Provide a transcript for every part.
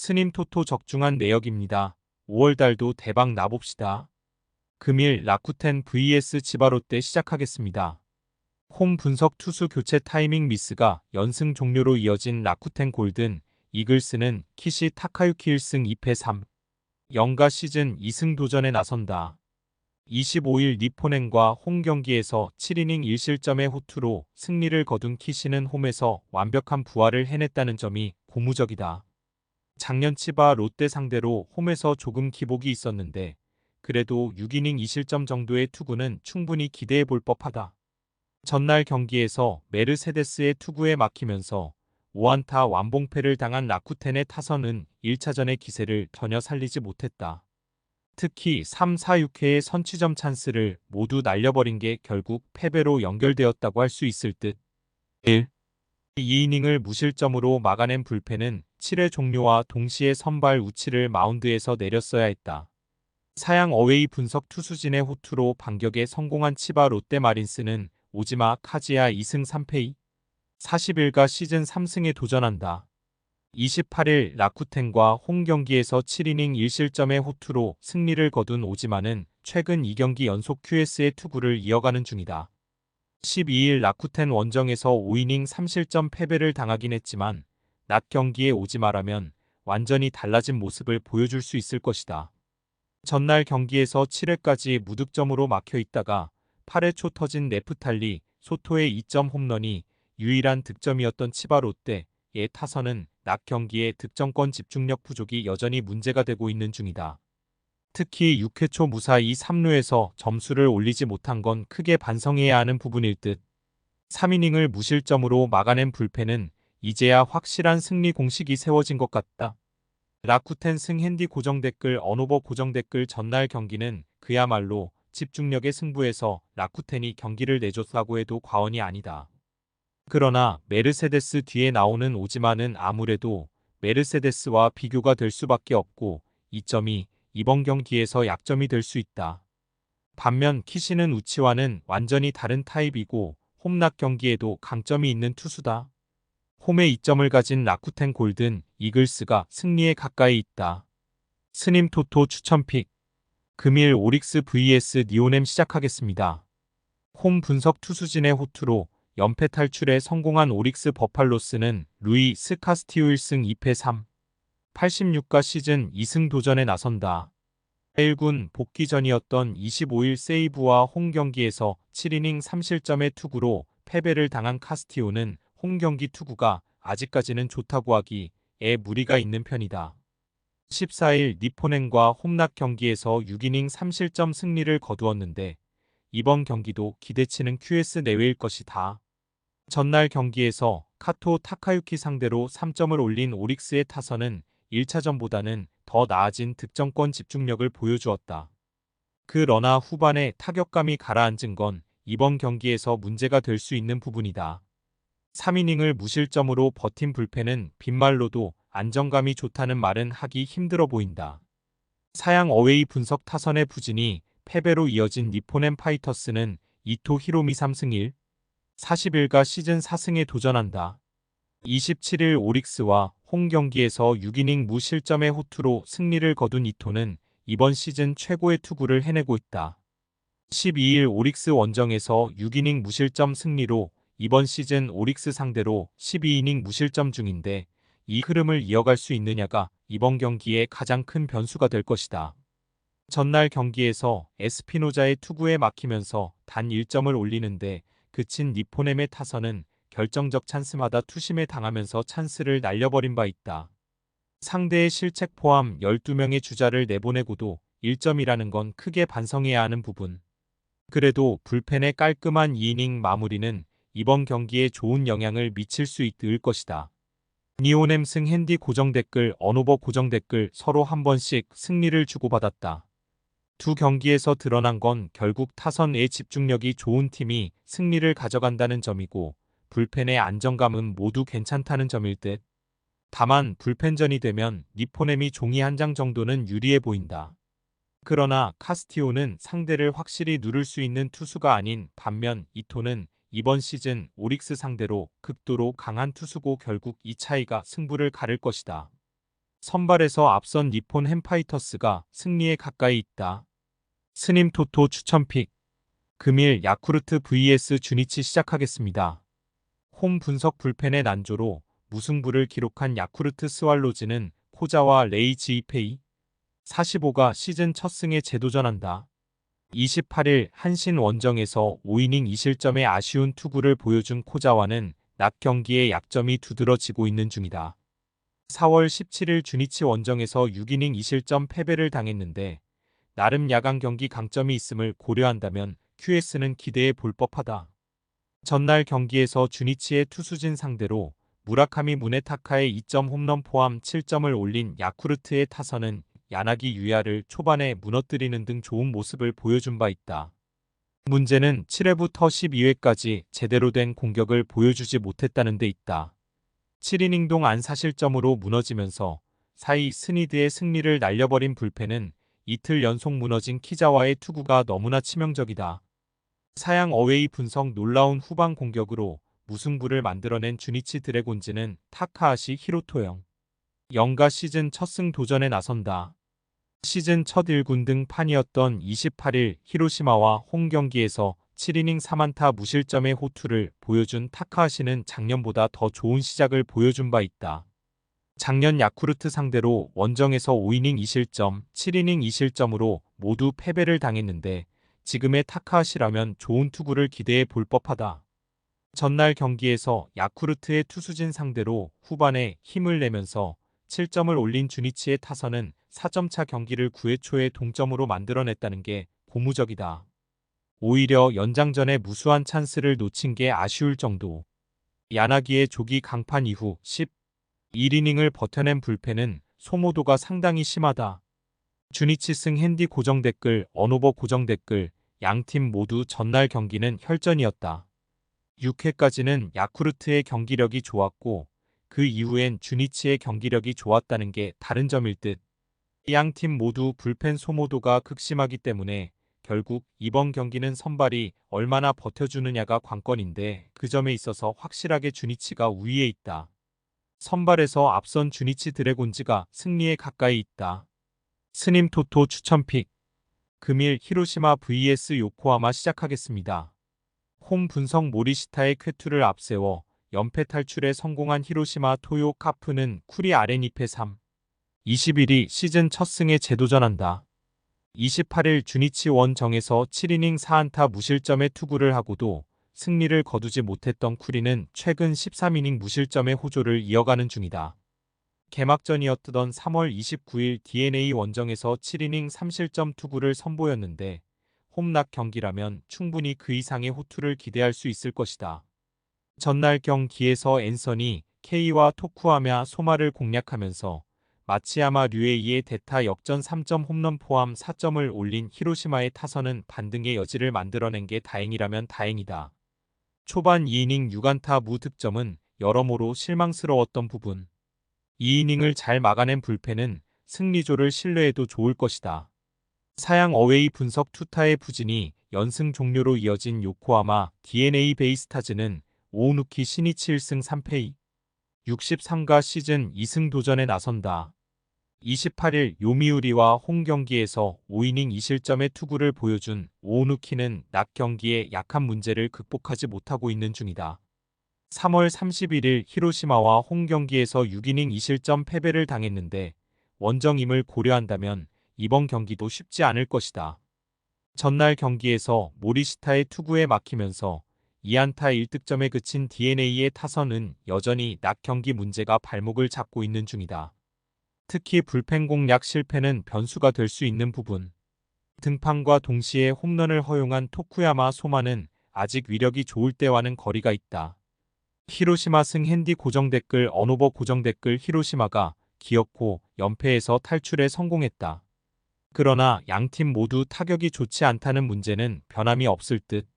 스님 토토 적중한 내역입니다. 5월달도 대박 나봅시다. 금일 라쿠텐 vs 치바롯데 시작하겠습니다. 홈 분석 투수 교체 타이밍 미스가 연승 종료로 이어진 라쿠텐 골든 이글스는 키시 타카유키 1승 2패 3. 0가 시즌 2승 도전에 나선다. 25일 니포넨과 홈 경기에서 7이닝 1실점의 호투로 승리를 거둔 키시는 홈에서 완벽한 부활을 해냈다는 점이 고무적이다. 작년 치바 롯데 상대로 홈에서 조금 기복이 있었는데 그래도 6이닝 2실점 정도의 투구는 충분히 기대해 볼 법하다. 전날 경기에서 메르세데스의 투구에 막히면서 5안타 완봉패를 당한 라쿠텐의 타선은 1차전의 기세를 전혀 살리지 못했다. 특히 3, 4, 6회의 선취점 찬스를 모두 날려버린 게 결국 패배로 연결되었다고 할 수 있을 듯. 1. 2이닝을 무실점으로 막아낸 불펜은 7회 종료와 동시에 선발 우치를 마운드에서 내렸어야 했다. 사양 어웨이 분석 투수진의 호투로 반격에 성공한 치바 롯데 마린스는 오지마 카지야 2승 3패 41가 시즌 3승에 도전한다. 28일 라쿠텐과 홈 경기에서 7이닝 1실점의 호투로 승리를 거둔 오지마는 최근 2경기 연속 QS의 투구를 이어가는 중이다. 12일 라쿠텐 원정에서 5이닝 3실점 패배를 당하긴 했지만 낮 경기의 오지마라면 완전히 달라진 모습을 보여줄 수 있을 것이다. 전날 경기에서 7회까지 무득점으로 막혀 있다가 8회 초 터진 네프탈리 소토의 2점 홈런이 유일한 득점이었던 치바 롯데의 타선은 낮 경기의 득점권 집중력 부족이 여전히 문제가 되고 있는 중이다. 특히 6회 초 무사히 3루에서 점수를 올리지 못한 건 크게 반성해야 하는 부분일 듯. 3이닝을 무실점으로 막아낸 불펜은 이제야 확실한 승리 공식이 세워진 것 같다. 라쿠텐 승 핸디 고정 댓글 언오버 고정 댓글 전날 경기는 그야말로 집중력의 승부에서 라쿠텐이 경기를 내줬다고 해도 과언이 아니다. 그러나 메르세데스 뒤에 나오는 오지마는 아무래도 메르세데스와 비교가 될 수밖에 없고 이 점이 이번 경기에서 약점이 될 수 있다. 반면 키시는 우치와는 완전히 다른 타입이고 홈낮 경기에도 강점이 있는 투수다. 홈에 이점을 가진 라쿠텐 골든 이글스가 승리에 가까이 있다. 스님 토토 추천픽 금일 오릭스 vs 니오넴 시작하겠습니다. 홈 분석 투수진의 호투로 연패 탈출에 성공한 오릭스 버팔로스는 루이 스카스티우 1승 2패 3. 86가 시즌 2승 도전에 나선다. 1군 복귀 전이었던 25일 세이브와 홈 경기에서 7이닝 3실점의 투구로 패배를 당한 카스티오는 홈 경기 투구가 아직까지는 좋다고 하기에 무리가 있는 편이다. 14일 니포넨과 홈낮 경기에서 6이닝 3실점 승리를 거두었는데 이번 경기도 기대치는 QS 내외일 것이다. 전날 경기에서 카토 타카유키 상대로 3점을 올린 오릭스의 타선은 1차전보다는 더 나아진 득점권 집중력을 보여주었다. 그러나 후반에 타격감이 가라앉은 건 이번 경기에서 문제가 될 수 있는 부분이다. 3이닝을 무실점으로 버틴 불펜은 빈말로도 안정감이 좋다는 말은 하기 힘들어 보인다. 사양 어웨이 분석 타선의 부진이 패배로 이어진 니포넨 파이터스는 이토 히로미 3승 1. 40일가 시즌 4승에 도전한다. 27일 오릭스와 홈 경기에서 6이닝 무실점의 호투로 승리를 거둔 이토는 이번 시즌 최고의 투구를 해내고 있다. 12일 오릭스 원정에서 6이닝 무실점 승리로 이번 시즌 오릭스 상대로 12이닝 무실점 중인데 이 흐름을 이어갈 수 있느냐가 이번 경기의 가장 큰 변수가 될 것이다. 전날 경기에서 에스피노자의 투구에 막히면서 단 1점을 올리는데 그친 니포넴의 타선은 결정적 찬스마다 투심에 당하면서 찬스를 날려버린 바 있다. 상대의 실책 포함 12명의 주자를 내보내고도 1점이라는 건 크게 반성해야 하는 부분. 그래도 불펜의 깔끔한 2이닝 마무리는 이번 경기에 좋은 영향을 미칠 수 있을 것이다. 니오넴 승 핸디 고정 댓글 언오버 고정 댓글 서로 한 번씩 승리를 주고받았다. 두 경기에서 드러난 건 결국 타선의 집중력이 좋은 팀이 승리를 가져간다는 점이고 불펜의 안정감은 모두 괜찮다는 점일 듯. 다만 불펜전이 되면 니포넴이 종이 한 장 정도는 유리해 보인다. 그러나 카스티오는 상대를 확실히 누를 수 있는 투수가 아닌 반면 이토는 이번 시즌 오릭스 상대로 극도로 강한 투수고 결국 이 차이가 승부를 가를 것이다. 선발에서 앞선 니폰 햄파이터스가 승리에 가까이 있다. 스님 토토 추천픽. 금일 야쿠르트 vs 주니치 시작하겠습니다. 홈 분석 불펜의 난조로 무승부를 기록한 야쿠르트 스왈로즈는 코자와 레이 지이페이 45가 시즌 첫 승에 재도전한다. 28일 한신 원정에서 5이닝 2실점의 아쉬운 투구를 보여준 코자와는 낮 경기에 약점이 두드러지고 있는 중이다. 4월 17일 주니치 원정에서 6이닝 2실점 패배를 당했는데 나름 야간 경기 강점이 있음을 고려한다면 QS는 기대해 볼 법하다. 전날 경기에서 주니치의 투수진 상대로 무라카미 무네타카의 2점 홈런 포함 7점을 올린 야쿠르트의 타선은 야나기 유야를 초반에 무너뜨리는 등 좋은 모습을 보여준 바 있다. 문제는 7회부터 12회까지 제대로 된 공격을 보여주지 못했다는 데 있다. 7이닝 동안 4실점으로 무너지면서 사이 스니드의 승리를 날려버린 불펜은 이틀 연속 무너진 키자와의 투구가 너무나 치명적이다. 사양 어웨이 분석 놀라운 후반 공격으로 무승부를 만들어낸 주니치 드래곤즈는 타카하시 히로토형 영가 시즌 첫 승 도전에 나선다. 시즌 첫 1군 등 판이었던 28일 히로시마와 홈 경기에서 7이닝 4안타 무실점의 호투를 보여준 타카하시는 작년보다 더 좋은 시작을 보여준 바 있다. 작년 야쿠르트 상대로 원정에서 5이닝 2실점, 7이닝 2실점으로 모두 패배를 당했는데 지금의 타카하시라면 좋은 투구를 기대해 볼 법하다. 전날 경기에서 야쿠르트의 투수진 상대로 후반에 힘을 내면서 7점을 올린 주니치의 타선은 4점차 경기를 9회 초에 동점으로 만들어냈다는 게 고무적이다. 오히려 연장전에 무수한 찬스를 놓친 게 아쉬울 정도. 야나기의 조기 강판 이후 11이닝을 버텨낸 불펜은 소모도가 상당히 심하다. 주니치 승 핸디 고정 댓글, 언오버 고정 댓글, 양팀 모두 전날 경기는 혈전이었다. 6회까지는 야쿠르트의 경기력이 좋았고 그 이후엔 주니치의 경기력이 좋았다는 게 다른 점일 듯. 양팀 모두 불펜 소모도가 극심하기 때문에 결국 이번 경기는 선발이 얼마나 버텨주느냐가 관건인데 그 점에 있어서 확실하게 주니치가 우위에 있다. 선발에서 앞선 주니치 드래곤즈가 승리에 가까이 있다. 스님 토토 추천픽. 금일 히로시마 vs 요코하마 시작하겠습니다. 홈 분석 모리시타의 쾌투를 앞세워 연패 탈출에 성공한 히로시마 토요 카프는 쿠리 아렌 2패 3. 21일 시즌 첫 승에 재도전한다. 28일 주니치 원정에서 7이닝 4안타 무실점의 투구를 하고도 승리를 거두지 못했던 쿠리는 최근 13이닝 무실점의 호조를 이어가는 중이다. 개막전이었던 3월 29일 DNA 원정에서 7이닝 3실점 투구를 선보였는데 홈락 경기라면 충분히 그 이상의 호투를 기대할 수 있을 것이다. 전날 경기에서 앤서니 케이와 토쿠하며 소마를 공략하면서 마치야마 류에이의 대타 역전 3점 홈런 포함 4점을 올린 히로시마의 타선은 반등의 여지를 만들어낸 게 다행이라면 다행이다. 초반 2이닝 6안타 무득점은 여러모로 실망스러웠던 부분. 2이닝을 잘 막아낸 불펜은 승리조를 신뢰해도 좋을 것이다. 사양 어웨이 분석 투타의 부진이 연승 종료로 이어진 요코하마 DNA 베이스타즈는 오우누키 시니치 1승 3패 63가 시즌 2승 도전에 나선다. 28일 요미우리와 홈 경기에서 5이닝 2실점의 투구를 보여준 오우누키는 낮 경기에 약한 문제를 극복하지 못하고 있는 중이다. 3월 31일 히로시마와 홈 경기에서 6이닝 2실점 패배를 당했는데 원정임을 고려한다면 이번 경기도 쉽지 않을 것이다. 전날 경기에서 모리시타의 투구에 막히면서 2안타 1득점에 그친 DNA의 타선은 여전히 낮 경기 문제가 발목을 잡고 있는 중이다. 특히 불펜 공략 실패는 변수가 될 수 있는 부분. 등판과 동시에 홈런을 허용한 토쿠야마 소마는 아직 위력이 좋을 때와는 거리가 있다. 히로시마 승 핸디 고정 댓글 언오버 고정 댓글 히로시마가 기어코 연패에서 탈출에 성공했다. 그러나 양팀 모두 타격이 좋지 않다는 문제는 변함이 없을 듯.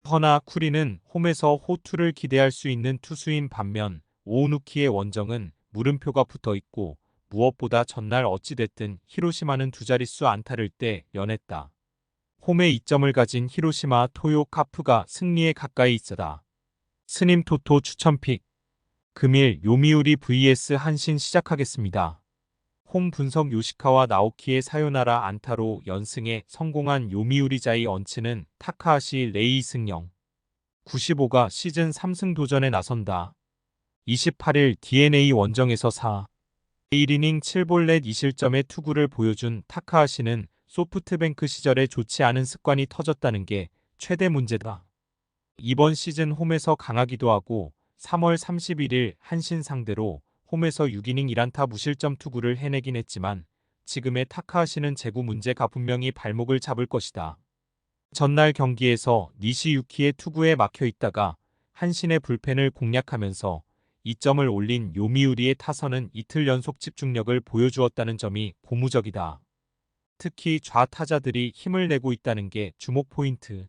허나 쿠리는 홈에서 호투를 기대할 수 있는 투수인 반면 오우누키의 원정은 물음표가 붙어 있고 무엇보다 전날 어찌됐든 히로시마는 두 자릿수 안타를 떼 연했다. 홈에 2점을 가진 히로시마 토요 카프가 승리에 가까이 있어다. 스님 토토 추천픽. 금일 요미우리 vs 한신 시작하겠습니다. 홈 분석 요시카와 나오키의 사요나라 안타로 연승에 성공한 요미우리자이 언츠는 타카하시 레이 승영 95가 시즌 3승 도전에 나선다. 28일 DNA 원정에서 4, 1이닝 7볼 넷 2실점의 투구를 보여준 타카하시는 소프트뱅크 시절에 좋지 않은 습관이 터졌다는 게 최대 문제다. 이번 시즌 홈에서 강하기도 하고 3월 31일 한신 상대로 홈에서 6이닝 1안타 무실점 투구를 해내긴 했지만 지금의 타카하시는 제구 문제가 분명히 발목을 잡을 것이다. 전날 경기에서 니시유키의 투구에 막혀 있다가 한신의 불펜을 공략하면서 2점을 올린 요미우리의 타선은 이틀 연속 집중력을 보여주었다는 점이 고무적이다. 특히 좌타자들이 힘을 내고 있다는 게 주목 포인트.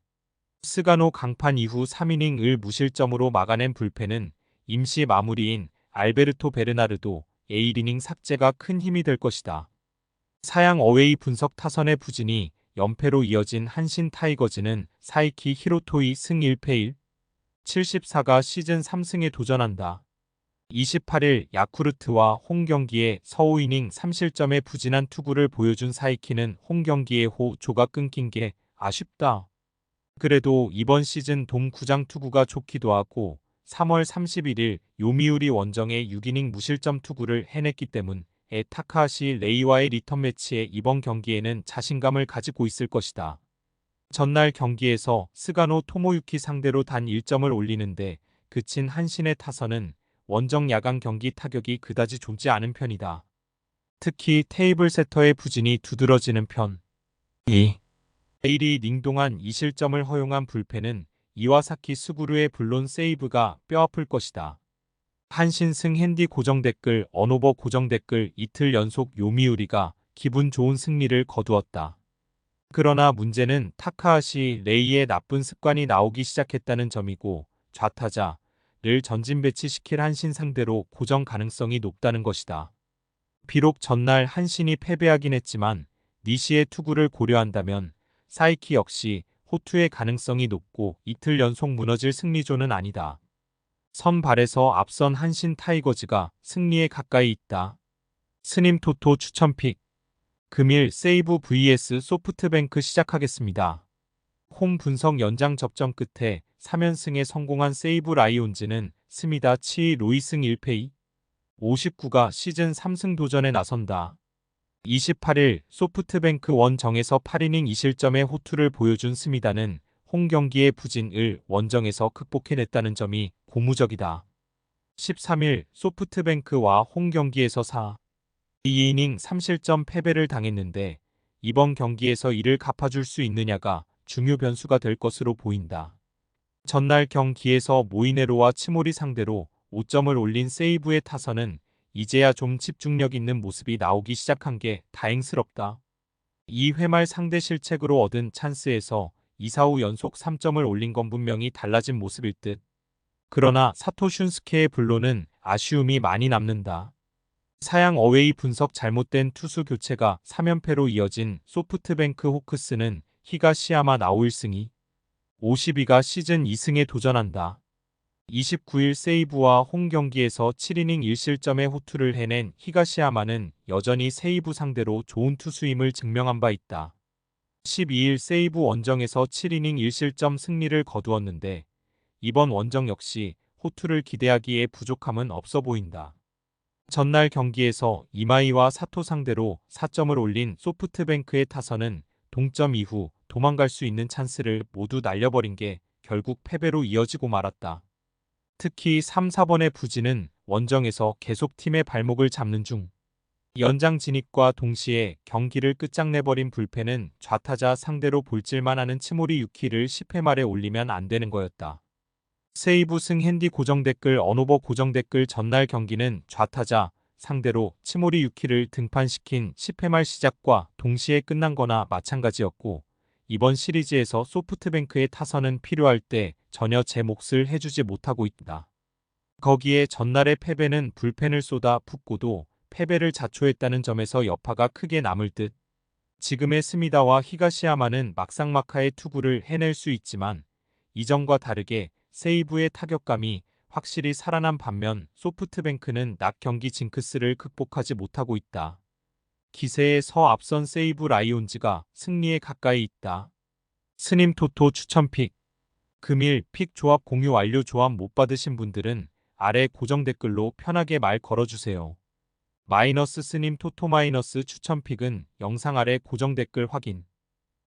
스가노 강판 이후 3이닝을 무실점으로 막아낸 불펜은 임시 마무리인 알베르토 베르나르도 A이닝 삭제가 큰 힘이 될 것이다. 사양 어웨이 분석 타선의 부진이 연패로 이어진 한신 타이거즈는 사이키 히로토이 승 1패 1, 74가 시즌 3승에 도전한다. 28일 야쿠르트와 홈 경기에 서우 이닝 3실점의 부진한 투구를 보여준 사이키는 홈 경기의 호조가 끊긴 게 아쉽다. 그래도 이번 시즌 돔 구장 투구가 좋기도 하고 3월 31일 요미우리 원정의 6이닝 무실점 투구를 해냈기 때문에 타카하시 레이와의 리턴 매치에 이번 경기에는 자신감을 가지고 있을 것이다. 전날 경기에서 스가노 토모유키 상대로 단 1점을 올리는데 그친 한신의 타선은 원정 야간 경기 타격이 그다지 좋지 않은 편이다. 특히 테이블 세터의 부진이 두드러지는 편. 2. 1이닝 동안 2실점을 허용한 불펜은 이와사키 스구루의 블론 세이브가 뼈아플 것이다. 한신승 핸디 고정 댓글 언오버 고정 댓글 이틀 연속 요미우리가 기분 좋은 승리를 거두었다. 그러나 문제는 타카하시 레이의 나쁜 습관이 나오기 시작했다는 점이고 좌타자를 전진 배치시킬 한신 상대로 고정 가능성이 높다는 것이다. 비록 전날 한신이 패배하긴 했지만 니시의 투구를 고려한다면 사이키 역시 호투의 가능성이 높고 이틀 연속 무너질 승리조는 아니다. 선발에서 앞선 한신 타이거즈가 승리에 가까이 있다. 스님 토토 추천픽. 금일 세이브 vs 소프트뱅크 시작하겠습니다. 홈 분석 연장 접전 끝에 3연승에 성공한 세이브 라이온즈는 스미다 치 로이승 1패 59가 시즌 3승 도전에 나선다. 28일 소프트뱅크 원정에서 8이닝 2실점의 호투를 보여준 스미다는 홈 경기의 부진을 원정에서 극복해냈다는 점이 고무적이다. 13일 소프트뱅크와 홈 경기에서 4, 2이닝 3실점 패배를 당했는데 이번 경기에서 이를 갚아줄 수 있느냐가 중요 변수가 될 것으로 보인다. 전날 경기에서 모이네로와 치모리 상대로 5점을 올린 세이브의 타선은 이제야 좀 집중력 있는 모습이 나오기 시작한 게 다행스럽다. 2회 말 상대 실책으로 얻은 찬스에서 2, 4후 연속 3점을 올린 건 분명히 달라진 모습일 듯. 그러나 사토 슌스케의 블로는 아쉬움이 많이 남는다. 사양 어웨이 분석 잘못된 투수 교체가 3연패로 이어진 소프트뱅크 호크스는 히가시야마 나우 1승이 52가 시즌 2승에 도전한다. 29일 세이브와 홈 경기에서 7이닝 1실점의 호투를 해낸 히가시야마는 여전히 세이브 상대로 좋은 투수임을 증명한 바 있다. 12일 세이브 원정에서 7이닝 1실점 승리를 거두었는데 이번 원정 역시 호투를 기대하기에 부족함은 없어 보인다. 전날 경기에서 이마이와 사토 상대로 4점을 올린 소프트뱅크의 타선은 동점 이후 도망갈 수 있는 찬스를 모두 날려버린 게 결국 패배로 이어지고 말았다. 특히 3, 4번의 부진은 원정에서 계속 팀의 발목을 잡는 중. 연장 진입과 동시에 경기를 끝장내버린 불펜은 좌타자 상대로 볼질만 하는 치모리 유키를 10회 말에 올리면 안 되는 거였다. 세이브 승 핸디 고정 댓글 언오버 고정 댓글 전날 경기는 좌타자 상대로 치모리 유키를 등판시킨 10회 말 시작과 동시에 끝난 거나 마찬가지였고 이번 시리즈에서 소프트뱅크의 타선은 필요할 때 전혀 제 몫을 해주지 못하고 있다. 거기에 전날의 패배는 불펜을 쏟아 붓고도 패배를 자초했다는 점에서 여파가 크게 남을 듯. 지금의 스미다와 히가시야마는 막상막하의 투구를 해낼 수 있지만 이전과 다르게 세이브의 타격감이 확실히 살아난 반면 소프트뱅크는 낮 경기 징크스를 극복하지 못하고 있다. 기세에 서 앞선 세이브 라이온즈가 승리에 가까이 있다. 스님 토토 추천픽. 금일 픽 조합 공유 완료. 조합 못 받으신 분들은 아래 고정 댓글로 편하게 말 걸어주세요. 마이너스 스님 토토 마이너스 추천픽은 영상 아래 고정 댓글 확인.